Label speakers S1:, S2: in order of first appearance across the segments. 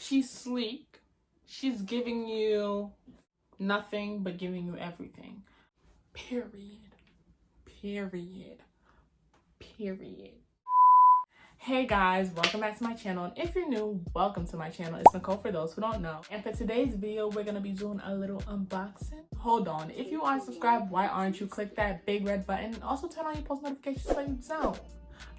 S1: She's sleek. She's giving you nothing but giving you everything. Period. Period. Period. Hey guys, welcome back to my channel, and if you're new, welcome to my channel. It's Nicole for those who don't know, and for today's video we're gonna be doing a little unboxing. Hold on, if you aren't subscribed, why aren't you? Click that big red button and also turn on your post notifications so you don't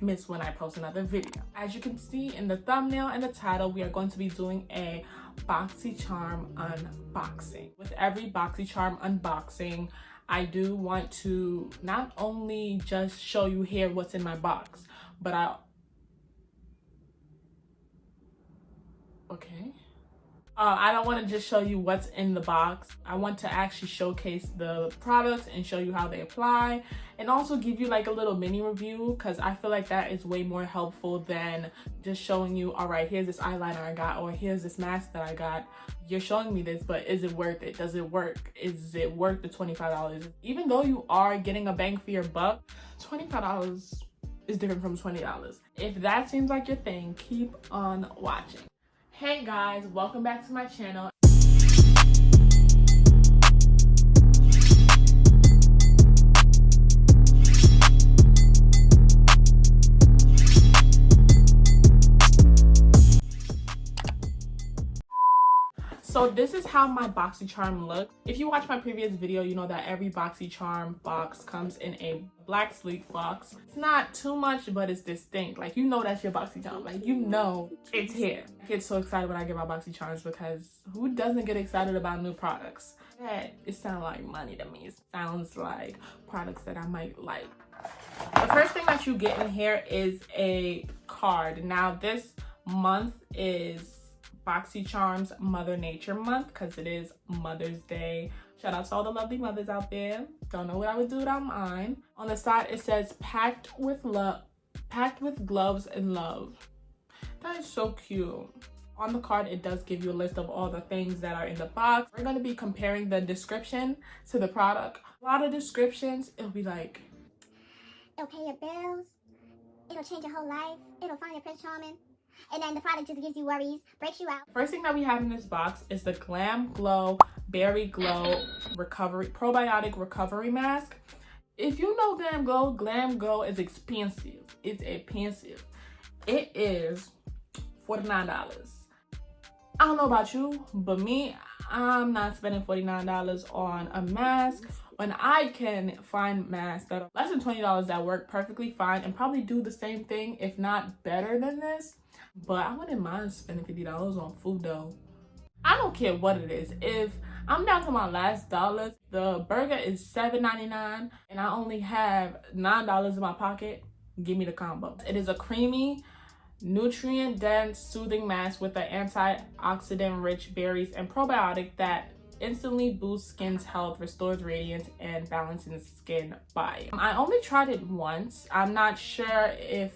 S1: miss when I post another video. As you can see in the thumbnail and the title, we are going to be doing a Boxycharm unboxing. With every Boxycharm unboxing, I do want to not only just show you here what's in my box, but I don't want to just show you what's in the box. I want to actually showcase the products and show you how they apply, and also give you like a little mini review, because I feel like that is way more helpful than just showing you, all right, here's this eyeliner I got, or here's this mask that I got. You're showing me this, but is it worth it? Does it work? Is it worth the $25? Even though you are getting a bang for your buck, $25 is different from $20. If that seems like your thing, keep on watching. Hey guys, welcome back to my channel. So this is how my Boxycharm looks. If you watch my previous video, you know that every Boxycharm box comes in a black sleek box. It's not too much, but it's distinct. Like, you know that's your Boxycharm. Like, you know it's here. I get so excited when I get my Boxycharms, because who doesn't get excited about new products? It sounds like money to me. It sounds like products that I might like. The first thing that you get in here is a card. Now this month is Boxycharm's Mother Nature month, because it is Mother's Day. Shout out to all the lovely mothers out there. Don't know what I would do without mine. On the side it says packed with gloves and love. That is so cute. On the card it does give you a list of all the things that are in the box. We're going to be comparing the description to the product. A lot of descriptions, it'll be like,
S2: it'll pay your bills, it'll change your whole life, it'll find your Prince Charming. And then the product just gives you worries, breaks you out. First
S1: thing that we have in this box is the Glam Glow Berry Glow Probiotic Recovery Mask. If you know Glam Glow is expensive. It's expensive. It is $49. I don't know about you, but me, I'm not spending $49 on a mask when I can find masks that are less than $20 that work perfectly fine and probably do the same thing, if not better than this. But I wouldn't mind spending $50 on food though. I don't care what it is. If I'm down to my last dollar, the burger is $7.99 and I only have $9 in my pocket, give me the combo. It is a creamy, nutrient-dense, soothing mask with an antioxidant-rich berries and probiotic that instantly boosts skin's health, restores radiance, and balances skin biome. I only tried it once. I'm not sure if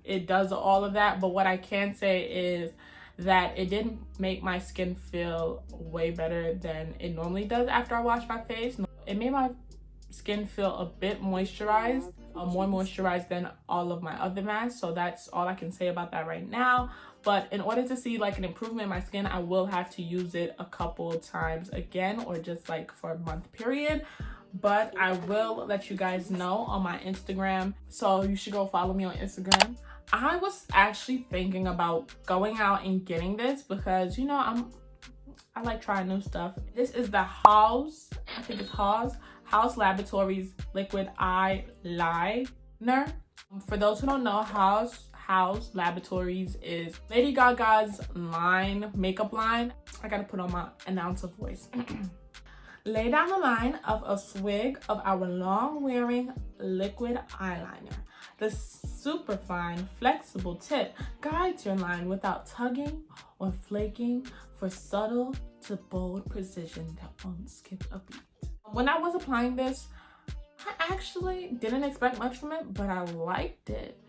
S1: it does all of that, but what I can say is that it didn't make my skin feel way better than it normally does after I wash my face. It made my skin feel a bit moisturized, more moisturized than all of my other masks. So that's all I can say about that right now. But in order to see like an improvement in my skin, I will have to use it a couple times again, or just like for a month period. But I will let you guys know on my Instagram, so you should go follow me on Instagram. I was actually thinking about going out and getting this because, you know, I like trying new stuff. This is the House Laboratories Liquid Eyeliner. For those who don't know, House Laboratories is Lady Gaga's makeup line. I gotta put on my announcer voice. Lay down the line of a swig of our long-wearing liquid eyeliner. The superfine, flexible tip guides your line without tugging or flaking, for subtle to bold precision that won't skip a beat. When I was applying this, I actually didn't expect much from it, but I liked it.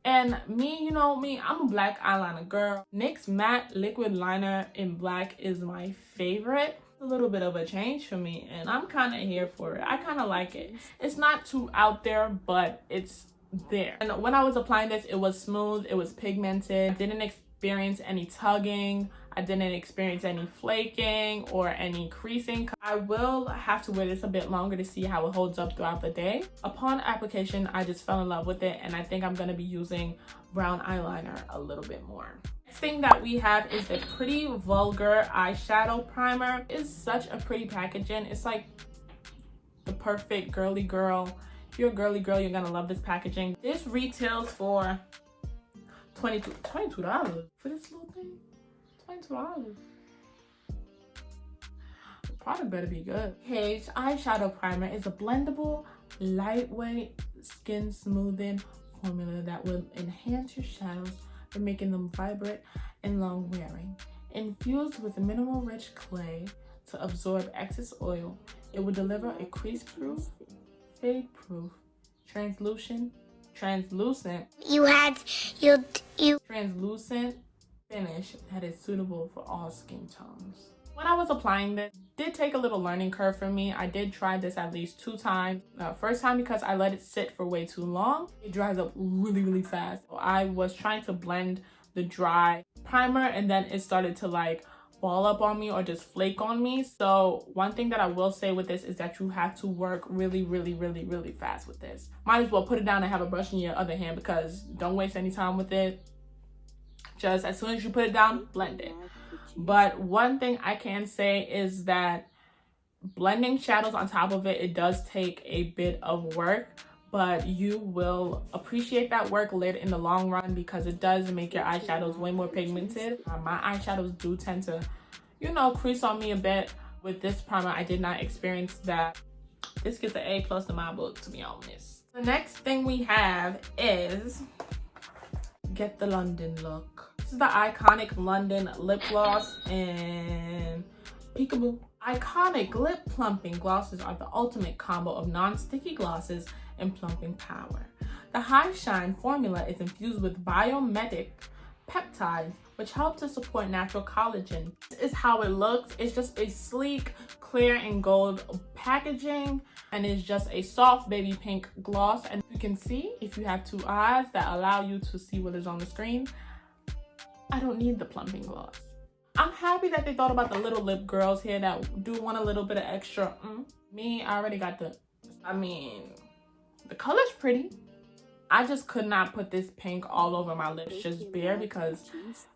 S1: And me, you know me, I'm a black eyeliner girl. NYX Matte Liquid Liner in black is my favorite. A little bit of a change for me, and I'm kind of here for it. I kind of like it. It's not too out there, but it's there. And when I was applying this, it was smooth, it was pigmented. I didn't experience any tugging. I didn't experience any flaking or any creasing. I will have to wear this a bit longer to see how it holds up throughout the day. Upon application, I just fell in love with it, and I think I'm going to be using brown eyeliner a little bit more. Next thing that we have is the Pretty Vulgar Eyeshadow Primer. It's such a pretty packaging. It's like the perfect girly girl. If you're a girly girl, you're gonna love this packaging. This retails for $22 for this little thing. $22. The product better be good. Page Eyeshadow Primer is a blendable, lightweight, skin smoothing formula that will enhance your shadows by making them vibrant and long wearing. Infused with minimal rich clay to absorb excess oil, it will deliver a crease-proof, fade-proof, translucent finish that is suitable for all skin tones. When I was applying this, it did take a little learning curve for me. I did try this at least 2 times. First time because I let it sit for way too long. It dries up really fast. So I was trying to blend the dry primer, and then it started to like ball up on me or just flake on me. So one thing that I will say with this is that you have to work really fast with this. Might as well put it down and have a brush in your other hand, because don't waste any time with it. Just as soon as you put it down, blend it. But one thing I can say is that blending shadows on top of it, it does take a bit of work, but you will appreciate that work later in the long run, because it does make your eyeshadows way more pigmented. My eyeshadows do tend to, you know, crease on me a bit. With this primer, I did not experience that. This gets an A+ in my book, to be honest. The next thing we have is Get the London Look. This is the Iconic London Lip Gloss in Peekaboo. Iconic lip plumping glosses are the ultimate combo of non-sticky glosses and plumping power. The High Shine formula is infused with biomimetic peptides, which help to support natural collagen. This is how it looks. It's just a sleek, clear and gold packaging, and it's just a soft baby pink gloss. And you can see, if you have 2 eyes that allow you to see what is on the screen, I don't need the plumping gloss. I'm happy that they thought about the little lip girls here that do want a little bit of extra. Me, I already got the, the color's pretty. I just could not put this pink all over my lips just bare, because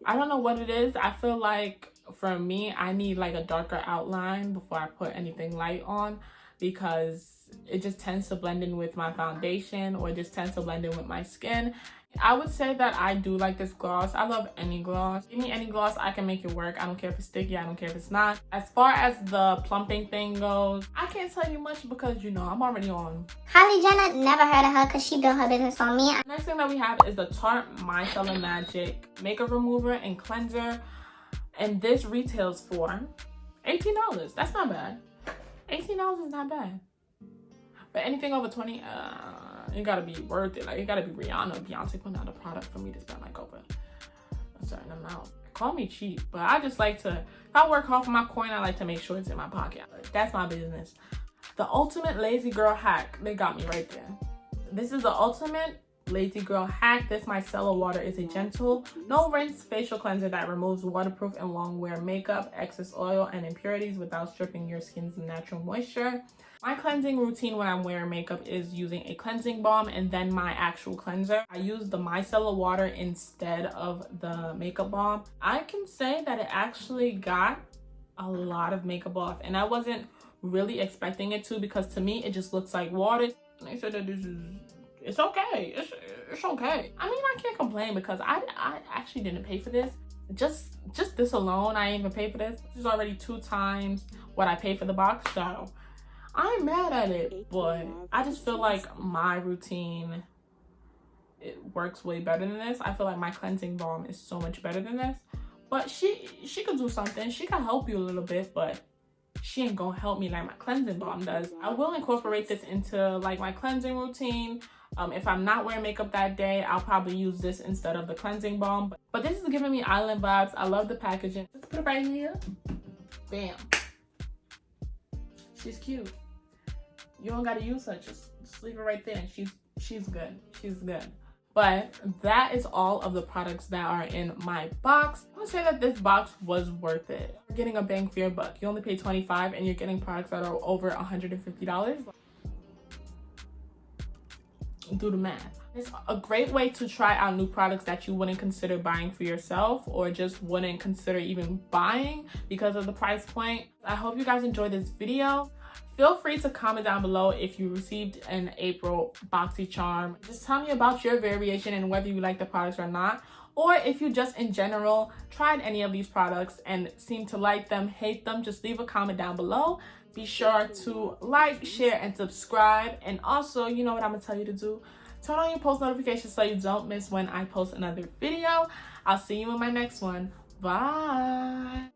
S1: I don't know what it is. I feel like for me, I need like a darker outline before I put anything light on, because it just tends to blend in with my foundation, or it just tends to blend in with my skin. I would say that I do like this gloss. I love any gloss. Give me any gloss, I can make it work. I don't care if it's sticky, I don't care if it's not. As far as the plumping thing goes, I can't tell you much, because you know, I'm already on.
S2: Kylie Jenner, never heard of her because she built her business on me.
S1: Next thing that we have is the Tarte Micellar Magic Makeup Remover and Cleanser. And this retails for $18. That's not bad. $18 is not bad. But anything over 20, it gotta be worth it. Like, it gotta be Rihanna or Beyonce putting out a product for me to spend like over a certain amount. Call me cheap, but I just like to, if I work hard for my coin, I like to make sure it's in my pocket. That's my business. The Ultimate Lazy Girl Hack. They got me right there. This is the Ultimate Lazy Girl Hack. This micellar water is a gentle, no rinse facial cleanser that removes waterproof and long wear makeup, excess oil, and impurities without stripping your skin's natural moisture. My cleansing routine when I'm wearing makeup is using a cleansing balm and then my actual cleanser. I use the micellar water instead of the makeup balm. I can say that it actually got a lot of makeup off, and I wasn't really expecting it to, because to me it just looks like water. And they said that this is, it's okay. It's okay. I mean, I can't complain, because I actually didn't pay for this. Just this alone, I didn't even pay for this. This is already 2 times what I paid for the box, so I ain't mad at it. But I just feel like my routine, it works way better than this. I feel like my cleansing balm is so much better than this. But she could do something. She can help you a little bit, but she ain't gonna help me like my cleansing balm does. I will incorporate this into like my cleansing routine. If I'm not wearing makeup that day, I'll probably use this instead of the cleansing balm. But this is giving me island vibes. I love the packaging. Let's put it right here. Bam. She's cute. You don't gotta use her. Just leave her right there. And she's good. She's good. But that is all of the products that are in my box. I would say that this box was worth it. You're getting a bang for your buck. You only pay $25 and you're getting products that are over $150. Do the math. It's a great way to try out new products that you wouldn't consider buying for yourself or just wouldn't consider even buying because of the price point. I hope you guys enjoyed this video. Feel free to comment down below if you received an April Boxycharm. Just tell me about your variation and whether you like the products or not. Or if you just in general tried any of these products and seem to like them, hate them, just leave a comment down below. Be sure to like, share, and subscribe. And also, you know what I'm gonna tell you to do? Turn on your post notifications so you don't miss when I post another video. I'll see you in my next one. Bye.